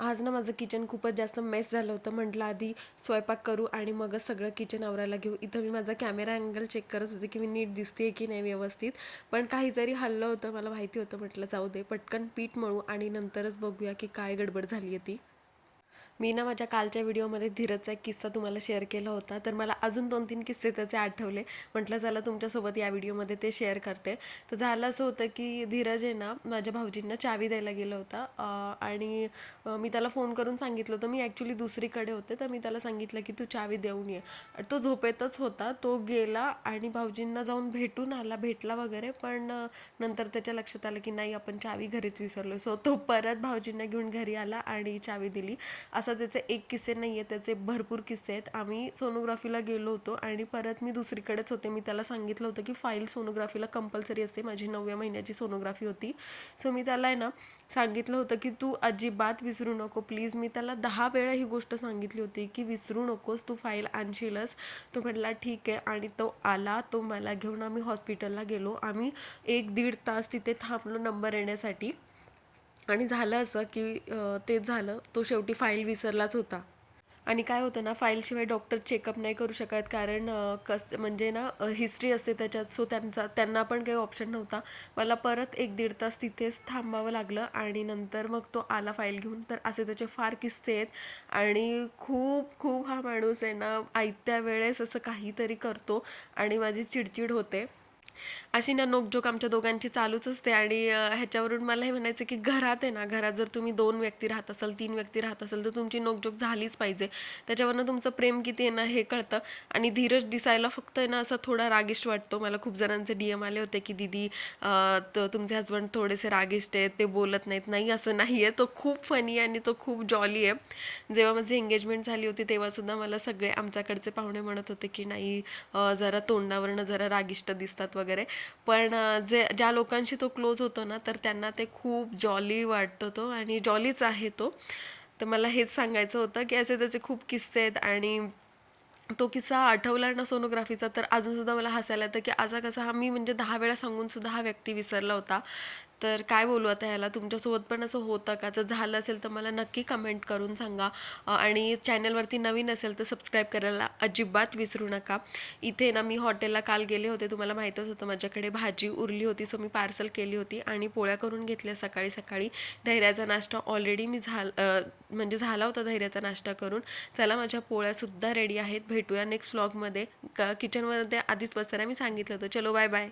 आज ना माझं किचन खूपच जास्त मेस झालं होतं. म्हटलं आधी स्वयंपाक करू आणि मगच सगळं किचन आवरायला घेऊ. इथं मी माझा कॅमेरा अँगल चेक करत होते की मी नीट दिसते की नाही व्यवस्थित. पण काहीतरी हल्लं होतं, मला माहिती होतं. म्हटलं जाऊ दे, पटकन पीठ मळू आणि नंतरच बघूया की काय गडबड झाली आहे ती. मी ना माझ्या कालच्या व्हिडिओमध्ये धीरजचा एक किस्सा तुम्हाला शेअर केला होता, तर मला अजून 2-3 किस्से त्याचे आठवले. म्हटलं चला तुमच्यासोबत या व्हिडिओमध्ये ते शेअर करते. तर झालं असं होतं की धीरज आहे ना माझ्या भाऊजींना चावी द्यायला गेला होता, आणि मी त्याला फोन करून सांगितलं होतं. मी ॲक्च्युली दुसरीकडे होते, तर मी त्याला सांगितलं की तू चावी देऊन ये. तो झोपेतच होता. तो गेला आणि भाऊजींना जाऊन भेटून आला, भेटला वगैरे. पण नंतर त्याच्या लक्षात आलं की नाही, आपण चावी घरीच विसरलो. सो तो परत भाऊजींना घेऊन घरी आला आणि चावी दिली. असा त्याचे एक किस्से नाही आहे, त्याचे भरपूर किस्से आहेत. आम्ही सोनोग्राफीला गेलो होतो आणि परत मी दुसरीकडेच होते. मी त्याला सांगितलं होतं की फाईल सोनोग्राफीला कंपल्सरी असते. माझी 9व्या महिन्याची सोनोग्राफी होती. सो मी त्याला आहे ना सांगितलं होतं की तू अजिबात विसरू नको प्लीज. मी त्याला 10 वेळा ही गोष्ट सांगितली होती की विसरू नकोस, तू फाईल आणशीलच. तो म्हटला ठीक आहे, आणि तो आला. तो मला घेऊन आम्ही हॉस्पिटलला गेलो. आम्ही 1-1.5 तास तिथे थांबलो नंबर येण्यासाठी. आणि झालं असं की तेच झालं, तो शेवटी फाईल विसरलाच होता. आणि काय होतं ना, फाईलशिवाय डॉक्टर चेकअप नाही करू शकत, कारण म्हणजे ना हिस्ट्री असते त्याच्यात. सो त्यांना पण काही ऑप्शन नव्हता. मला परत 1-1.5 तास तिथेच थांबावं लागलं आणि नंतर मग तो आला फाईल घेऊन. तर असे त्याचे फार किस्से आहेत. आणि खूप खूप हा माणूस आहे ना आयत्या वेळेस असं काहीतरी करतो आणि माझी चिडचिड होते. अशी ना नोकझोक आमच्या दोघांची चालूच असते. आणि ह्याच्यावरून मला हे म्हणायचं की घरात आहे ना, घरात जर तुम्ही 2 व्यक्ती राहत असाल, 3 व्यक्ती राहत असाल, तर तुमची नोकझोक झालीच पाहिजे. त्याच्यावरनं तुमचं प्रेम किती आहे ना हे कळतं. आणि धीरज दिसायला फक्त आहे ना असा थोडा रागिष्ट वाटतो. मला खूप जणांचे DM आले होते की दीदी, तुमचे हस्बंड थोडेसे रागिष्ट आहेत, ते बोलत नाहीत. नाही, असं नाही आहे. तो खूप फनी आहे आणि तो खूप जॉली आहे. जेव्हा माझी एंगेजमेंट झाली होती तेव्हासुद्धा मला सगळे आमच्याकडचे पाहुणे म्हणत होते की नाही, जरा तोंडावरनं जरा रागिष्ट दिसतात वगैरे. पण ज्या लोकांशी तो क्लोज होतो ना, तर त्यांना ते खूप जॉली वाटतो तो, आणि जॉलीच आहे तो. तर मला हेच सांगायचं होतं की असे त्याचे खूप किस्से आहेत. आणि तो किस्सा आठवला ना सोनोग्राफीचा, तर अजूनसुद्धा मला हसायला येतं की असा कसा हा, मी म्हणजे 10 वेळा सांगून सुद्धा हा व्यक्ती विसरला होता. तर काय बोलू आता ह्याला. तुमच्यासोबत पण असं होतं का? जर झालं असेल तर मला नक्की कमेंट करून सांगा. आणि चॅनलवरती नवीन असेल तर सबस्क्राईब करायला अजिबात विसरू नका. इथे ना मी हॉटेलला काल गेले होते, तुम्हाला माहीतच होतं. माझ्याकडे भाजी उरली होती, सो मी पार्सल केली होती आणि पोळ्या करून घेतल्या सकाळी सकाळी. धैर्याचा नाश्ता ऑलरेडी मी म्हणजे झाला होता धैर्याचा नाश्ता करून. चला, माझ्या पोळ्यासुद्धा रेडी आहेत. भेटूया नेक्स्ट व्लॉगमध्ये. किचनमध्ये आधीच पसारा मी सांगितलं होतं. चलो, बाय बाय.